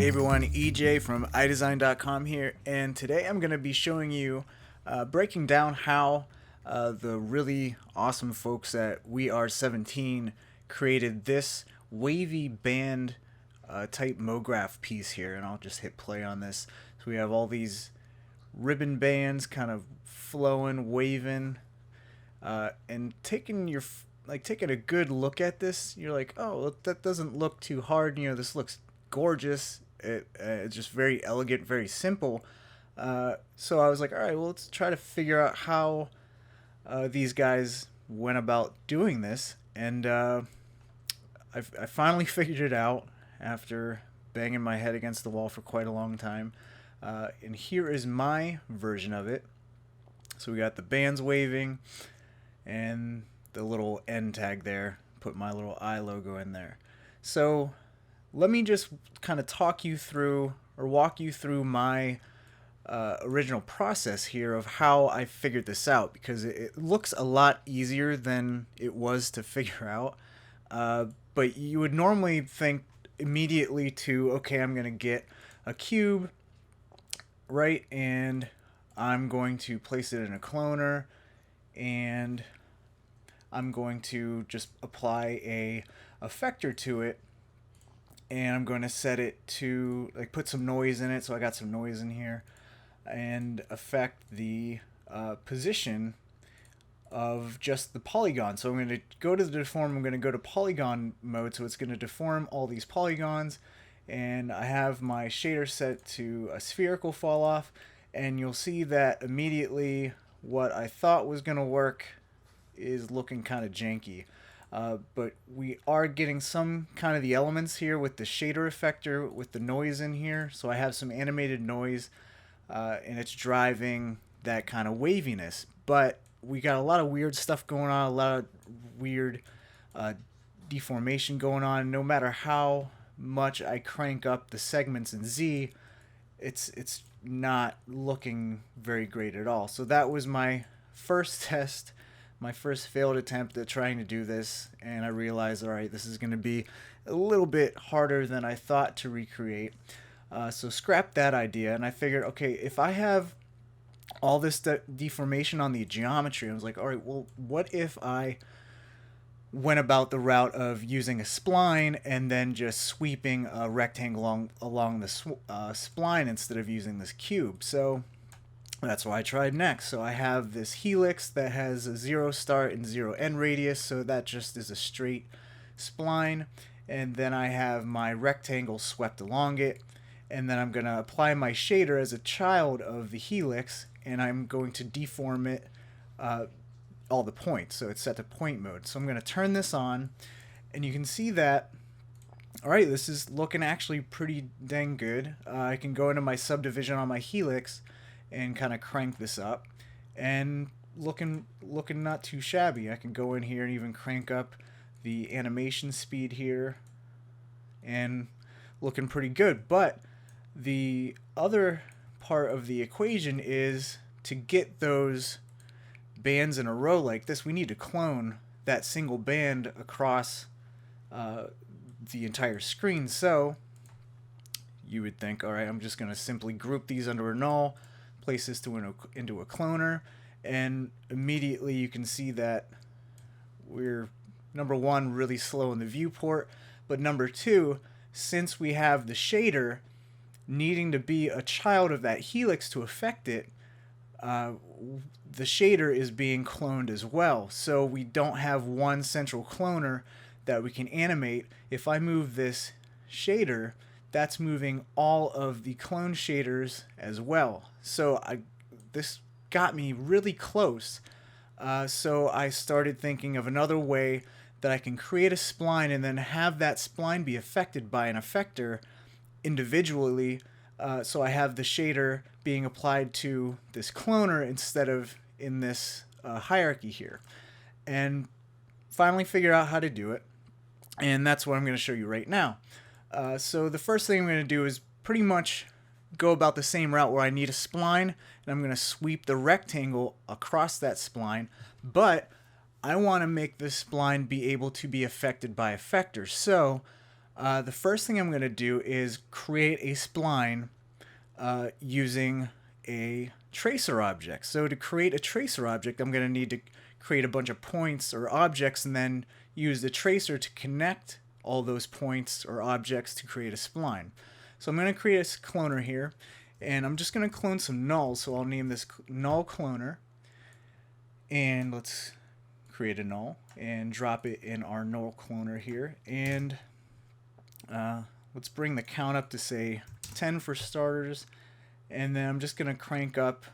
Hey everyone, EJ from Eyedesyn.com here, and today I'm going to be showing you, breaking down how the really awesome folks at We Are 17 created this wavy band type mograph piece here, and I'll just hit play on this. So we have all these ribbon bands kind of flowing, waving, and taking a good look at this. You're like, oh, that doesn't look too hard. This looks gorgeous. It's just very elegant, very simple. So I was like, all right, well, let's try to figure out how these guys went about doing this. And I finally figured it out after banging my head against the wall for quite a long time. And here is my version of it. So we got the bands waving and the little end tag there. Put my little eye logo in there. So let me just kind of talk you through or walk you through my original process here of how I figured this out, because it looks a lot easier than it was to figure out. But you would normally think immediately to, okay, I'm going to get a cube, right, and I'm going to place it in a cloner, and I'm going to just apply a effector to it, and I'm going to set it to, like, put some noise in it. So I got some noise in here, and affect the position of just the polygon. So I'm going to go to the deform. I'm going to go to polygon mode, so it's going to deform all these polygons, and I have my shader set to a spherical fall off, and you'll see that immediately what I thought was going to work is looking kind of janky. But we are getting some kind of the elements here with the shader effector, with the noise in here. So I have some animated noise, and it's driving that kind of waviness. But we got a lot of weird stuff going on, a lot of weird deformation going on. No matter how much I crank up the segments in Z, it's not looking very great at all. So that was my first test, my first failed attempt at trying to do this, and I realized, all right, this is going to be a little bit harder than I thought to recreate. So scrap that idea, and I figured, okay, if I have all this deformation on the geometry, I was like, all right, well, what if I went about the route of using a spline and then just sweeping a rectangle along the spline instead of using this cube? So that's what I tried next. So I have this helix that has a 0 start and 0 end radius, so that just is a straight spline. And then I have my rectangle swept along it, and then I'm going to apply my shader as a child of the helix, and I'm going to deform it all the points. So it's set to point mode. So I'm going to turn this on, and you can see that, all right, this is looking actually pretty dang good. I can go into my subdivision on my helix and kind of crank this up, and looking not too shabby. I can go in here and even crank up the animation speed here, and looking pretty good. But the other part of the equation is to get those bands in a row like this, we need to clone that single band across the entire screen. So you would think, all right, I'm just going to simply group these under a null, place this into a cloner, and immediately you can see that we're, number one, really slow in the viewport, but number two, since we have the shader needing to be a child of that helix to affect it, the shader is being cloned as well. So we don't have one central cloner that we can animate. If I move this shader, that's moving all of the clone shaders as well. So this got me really close. So I started thinking of another way that I can create a spline and then have that spline be affected by an effector individually. So I have the shader being applied to this cloner instead of in this hierarchy here. And finally figure out how to do it. And that's what I'm going to show you right now. So the first thing I'm going to do is pretty much go about the same route where I need a spline, and I'm going to sweep the rectangle across that spline, but I want to make this spline be able to be affected by effectors. So The first thing I'm going to do is create a spline using a tracer object. So to create a tracer object, I'm going to need to create a bunch of points or objects and then use the tracer to connect all those points or objects to create a spline. So I'm going to create a cloner here, and I'm just going to clone some nulls. So I'll name this null cloner, and let's create a null and drop it in our null cloner here, and let's bring the count up to say 10 for starters, and then I'm just going to crank up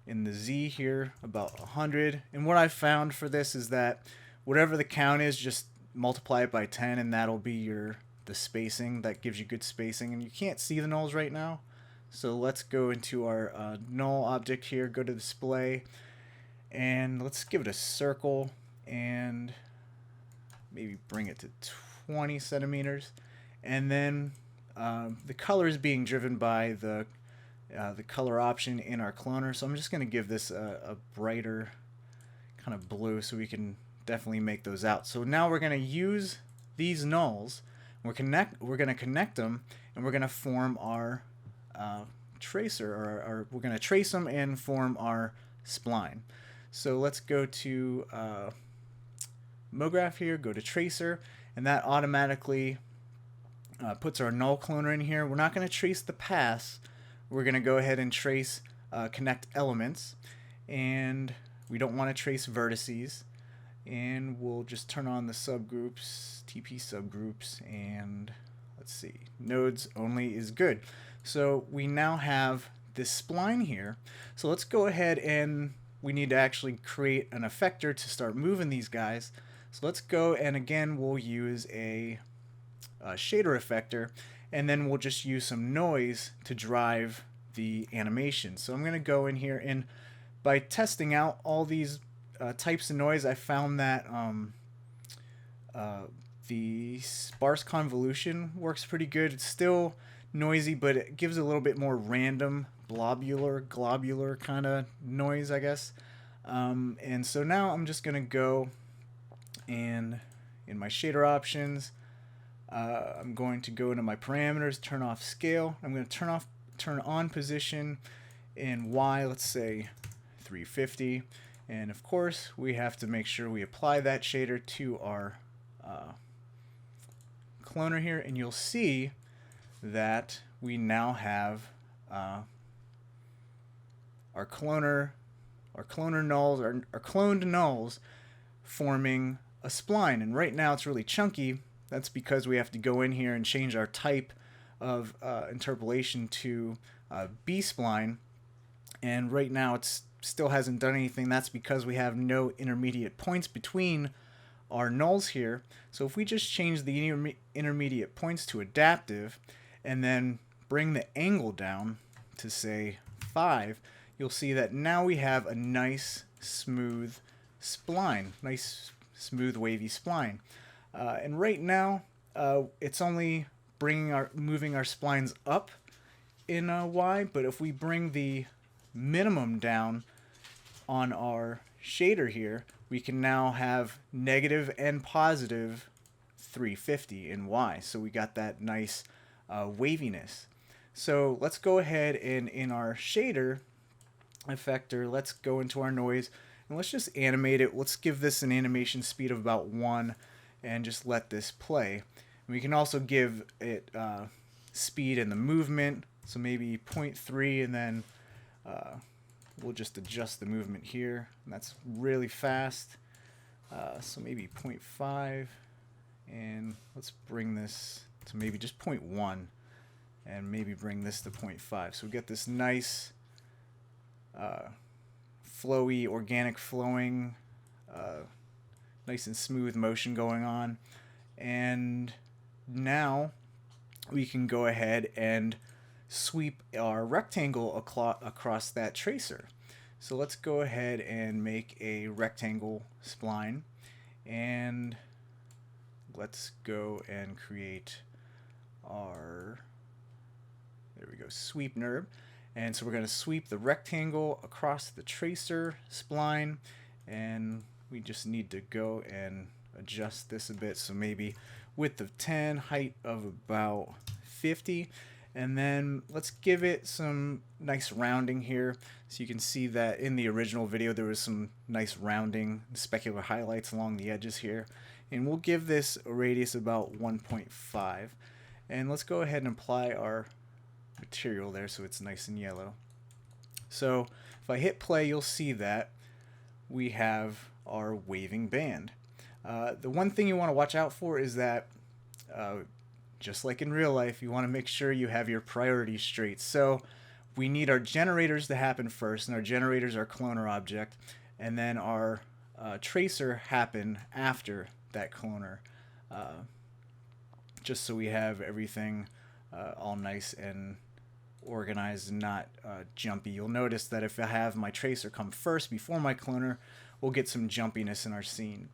in the Z here about 100. And what I found for this is that whatever the count is, just multiply it by 10, and that'll be the spacing. That gives you good spacing, and you can't see the nulls right now. So let's go into our null object here, go to display, and let's give it a circle and maybe bring it to 20 centimeters. And then the color is being driven by the color option in our cloner. So I'm just going to give this a brighter kind of blue so we can definitely make those out. So now we're going to use these nulls. We're going to connect them, and we're going to form our tracer, or we're going to trace them and form our spline. So let's go to mograph here, go to tracer, and that automatically puts our null cloner in here. We're not going to trace the paths. We're going to go ahead and trace connect elements, and we don't want to trace vertices. And we'll just turn on the subgroups, TP subgroups, and let's see, nodes only is good. So we now have this spline here. So let's go ahead, and we need to actually create an effector to start moving these guys. So let's go, and again we'll use a shader effector, and then we'll just use some noise to drive the animation. So I'm going to go in here, and by testing out all these types of noise, I found that the sparse convolution works pretty good. It's still noisy, but it gives a little bit more random, globular kind of noise, I guess. And so now I'm just going to go, and in my shader options, I'm going to go into my parameters, turn off scale. I'm going to turn on position in Y, let's say 350. And of course, we have to make sure we apply that shader to our cloner here, and you'll see that we now have our cloned nulls forming a spline. And right now it's really chunky. That's because we have to go in here and change our type of interpolation to B-spline, and right now it's still hasn't done anything. That's because we have no intermediate points between our nulls here. So if we just change the intermediate points to adaptive and then bring the angle down to say 5, you'll see that now we have a nice smooth spline, nice smooth wavy spline. And right now it's only moving our splines up in Y, but if we bring the minimum down on our shader here, we can now have negative and positive 350 in Y. So we got that nice waviness. So let's go ahead, and in our shader effector, let's go into our noise and let's just animate it. Let's give this an animation speed of about 1 and just let this play. And we can also give it speed in the movement, so maybe 0.3, and then we'll just adjust the movement here, and that's really fast. So maybe 0.5, and let's bring this to maybe just 0.1, and maybe bring this to 0.5. So we get this nice flowy, organic flowing, nice and smooth motion going on. And now we can go ahead and sweep our rectangle across that tracer. So let's go ahead and make a rectangle spline, and let's go and create our, there we go, sweep NURB. And so we're going to sweep the rectangle across the tracer spline, and we just need to go and adjust this a bit, so maybe width of 10, height of about 50, and then let's give it some nice rounding here. So you can see that in the original video there was some nice rounding, specular highlights along the edges here, and we'll give this a radius about 1.5, and let's go ahead and apply our material there so it's nice and yellow. So if I hit play, you'll see that we have our waving band. The one thing you want to watch out for is that just like in real life, you want to make sure you have your priorities straight. So we need our generators to happen first, and our generators are cloner object, and then our tracer happen after that cloner, just so we have everything all nice and organized and not jumpy. You'll notice that if I have my tracer come first before my cloner, we'll get some jumpiness in our scene.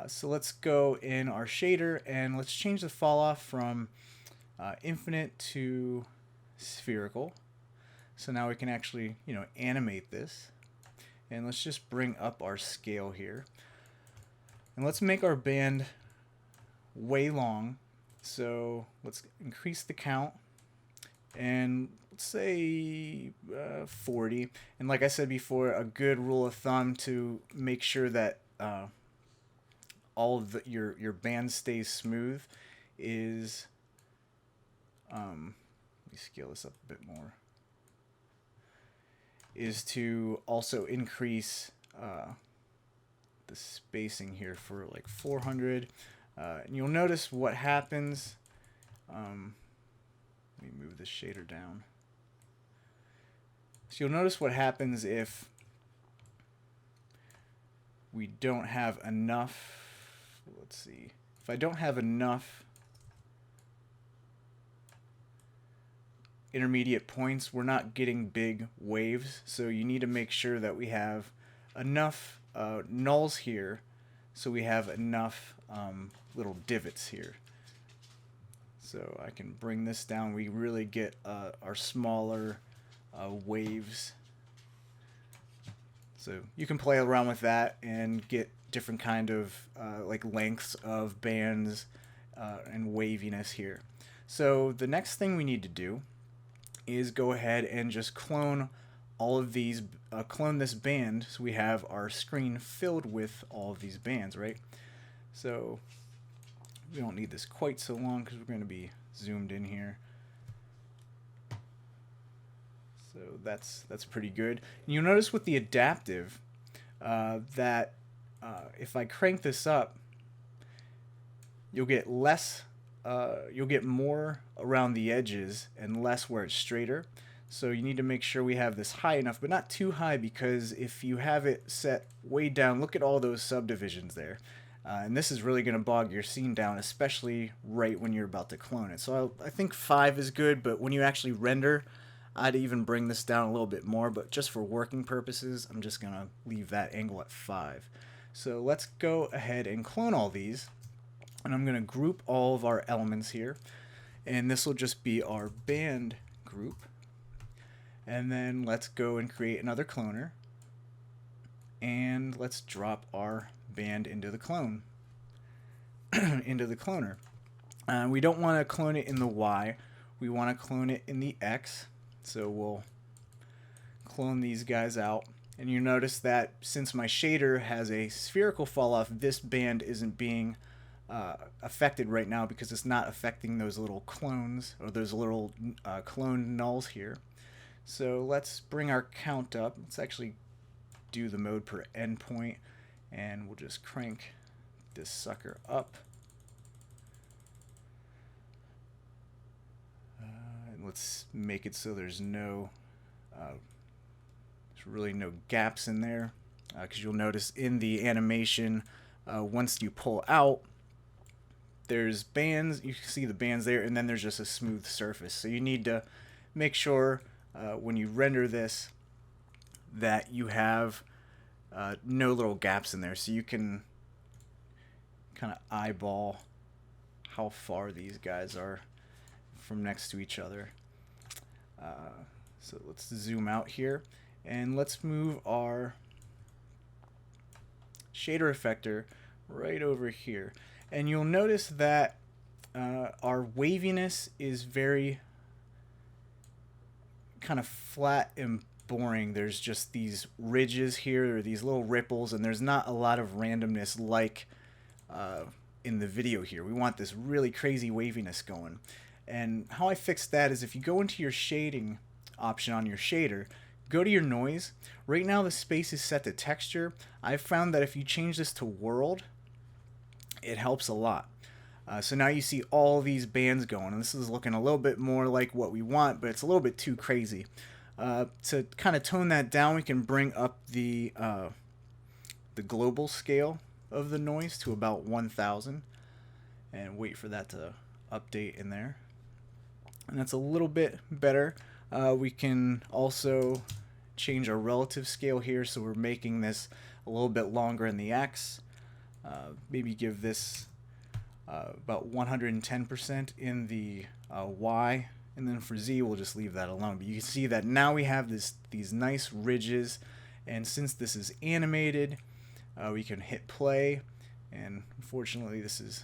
So let's go in our shader and let's change the fall off from infinite to spherical. So now we can actually, animate this. And let's just bring up our scale here. And let's make our band way long. So let's increase the count. And let's say 40. And like I said before, a good rule of thumb to make sure that all of your band stays smooth is, let me scale this up a bit more, is to also increase the spacing here for like 400. And you'll notice what happens. Let me move the shader down. So you'll notice what happens if we don't have enough. Let's see. If I don't have enough intermediate points, we're not getting big waves. So you need to make sure that we have enough nulls here, so we have enough little divots here. So I can bring this down. We really get our smaller waves. So you can play around with that and get different kind of like lengths of bands and waviness here. So the next thing we need to do is go ahead and just clone all of these, clone this band, so we have our screen filled with all of these bands, right? So we don't need this quite so long because we're going to be zoomed in here. So that's pretty good. And you'll notice with the adaptive that if I crank this up, you'll get less, you'll get more around the edges and less where it's straighter. So you need to make sure we have this high enough, but not too high, because if you have it set way down, look at all those subdivisions there. And this is really going to bog your scene down, especially right when you're about to clone it. So I think 5 is good, but when you actually render, I'd even bring this down a little bit more, but just for working purposes, I'm just going to leave that angle at 5. So let's go ahead and clone all these, and I'm going to group all of our elements here, and this will just be our band group. And then let's go and create another cloner, and let's drop our band into the clone, into the cloner. We don't want to clone it in the Y, we want to clone it in the X. So we'll clone these guys out, and you notice that since my shader has a spherical fall off, this band isn't being affected right now because it's not affecting those little clones, or those little cloned nulls here. So let's bring our count up. Let's actually do the mode per endpoint, and we'll just crank this sucker up. And let's make it so there's no, there's really no gaps in there, because you'll notice in the animation, once you pull out, there's bands, you can see the bands there, and then there's just a smooth surface. So you need to make sure when you render this that you have no little gaps in there, so you can kind of eyeball how far these guys are from next to each other. So let's zoom out here, and let's move our shader effector right over here. And you'll notice that our waviness is very kind of flat and boring. There's just these ridges here, or these little ripples, and there's not a lot of randomness like in the video here. We want this really crazy waviness going. And how I fix that is if you go into your shading option on your shader, go to your noise. Right now the space is set to texture. I've found that if you change this to world, it helps a lot. So now you see all these bands going, and this is looking a little bit more like what we want, but it's a little bit too crazy. To kind of tone that down, we can bring up the global scale of the noise to about 1000 and wait for that to update in there. And that's a little bit better. We can also change our relative scale here, so we're making this a little bit longer in the X. Maybe give this about 110% in the Y, and then for Z we'll just leave that alone. But you can see that now we have these nice ridges, and since this is animated, we can hit play, and unfortunately this is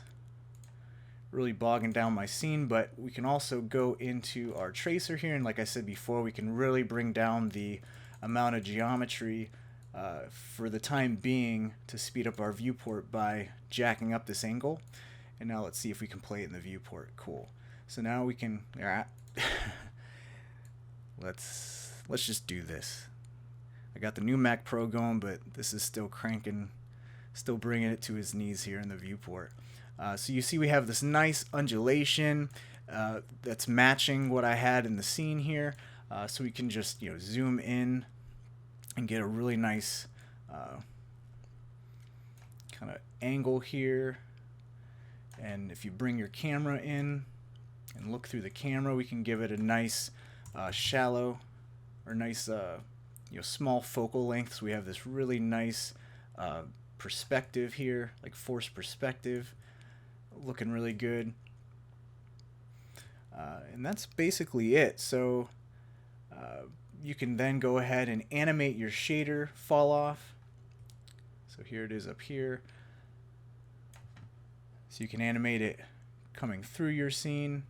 really bogging down my scene, but we can also go into our tracer here, and like I said before, we can really bring down the amount of geometry for the time being to speed up our viewport by jacking up this angle. And now let's see if we can play it in the viewport. Cool. So now we can let's just do this. I got the new Mac Pro going, but this is still cranking, still bringing it to his knees here in the viewport. So you see we have this nice undulation that's matching what I had in the scene here. So we can just zoom in and get a really nice kind of angle here. And if you bring your camera in and look through the camera, we can give it a nice shallow or nice small focal length. So we have this really nice perspective here, like forced perspective, looking really good. And that's basically it. So you can then go ahead and animate your shader fall off. So here it is up here. So you can animate it coming through your scene,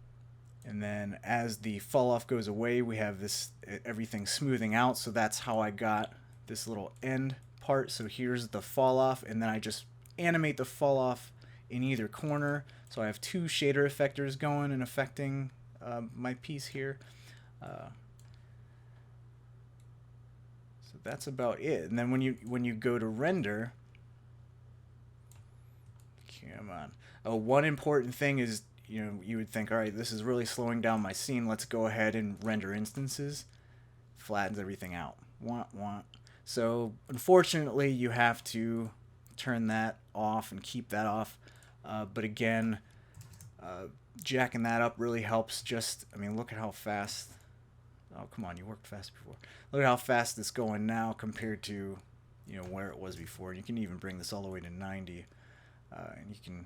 and then as the fall off goes away, we have this everything smoothing out. So that's how I got this little end part. So here's the fall off, and then I just animate the fall off in either corner. So I have two shader effectors going and affecting my piece here. So that's about it. And then when you go to render, come on. One important thing is, you would think, all right, this is really slowing down my scene. Let's go ahead and render instances. Flattens everything out. Want. So unfortunately, you have to turn that off and keep that off. But again, jacking that up really helps. Look at how fast. Oh, come on, you worked fast before. Look at how fast it's going now compared to, where it was before. You can even bring this all the way to 90. And you can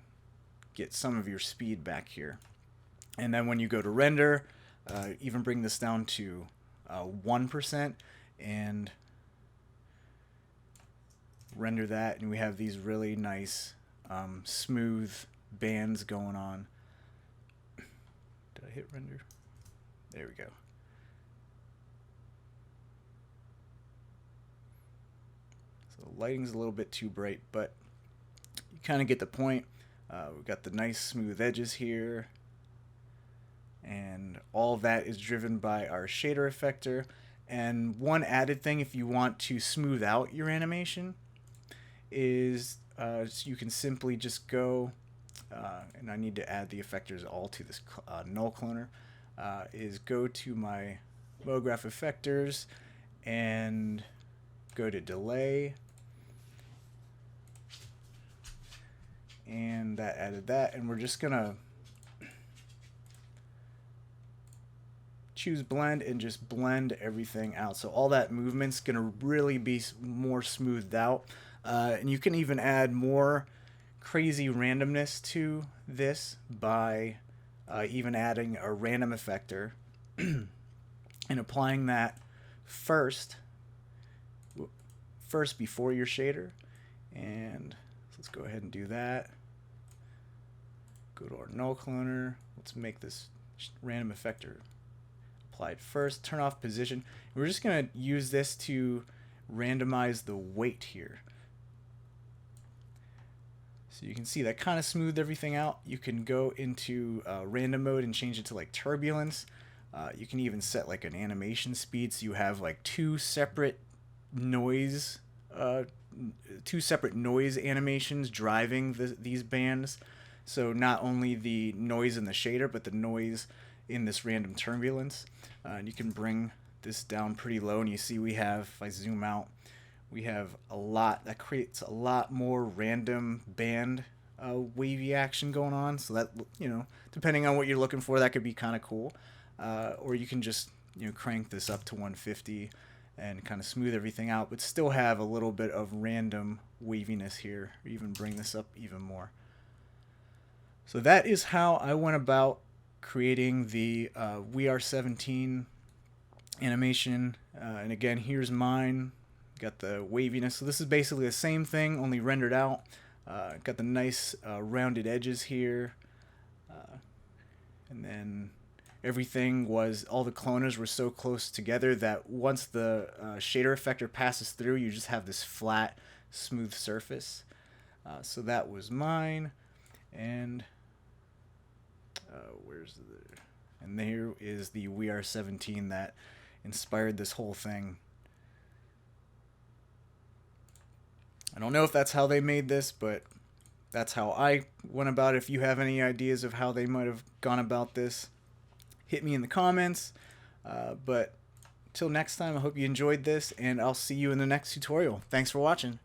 get some of your speed back here. And then when you go to render, even bring this down to 1% and render that, and we have these really nice smooth bands going on. Did I hit render? There we go. So the lighting's a little bit too bright, but you kind of get the point. We've got the nice smooth edges here, and all that is driven by our shader effector. And one added thing, if you want to smooth out your animation, is so you can simply just go, and I need to add the effectors all to this null cloner, is go to my mograph effectors and go to delay, and that added that, and we're just gonna choose blend and just blend everything out. So all that movement's gonna really be more smoothed out, and you can even add more crazy randomness to this by even adding a random effector and applying that first before your shader. And let's go ahead and do that. Go to our null cloner. Let's make this random effector applied first. Turn off position. We're just going to use this to randomize the weight here. So you can see that kind of smoothed everything out. You can go into random mode and change it to like turbulence. You can even set like an animation speed, so you have like two separate noise animations driving these bands. So not only the noise in the shader, but the noise in this random turbulence. And you can bring this down pretty low, and you see we have, if I zoom out, we have a lot that creates a lot more random band wavy action going on. So that, you know, depending on what you're looking for, that could be kind of cool. Or you can just, you know, crank this up to 150 and kind of smooth everything out, but still have a little bit of random waviness here, or even bring this up even more. So that is how I went about creating the We Are 17 animation. And again, here's mine. Got the waviness. So this is basically the same thing, only rendered out. Got the nice rounded edges here. And then everything was, all the cloners were so close together that once the shader effector passes through, you just have this flat, smooth surface. So that was mine. And and there is the We Are 17 that inspired this whole thing. I don't know if that's how they made this, but that's how I went about it. If you have any ideas of how they might have gone about this, hit me in the comments. But till next time, I hope you enjoyed this, and I'll see you in the next tutorial. Thanks for watching.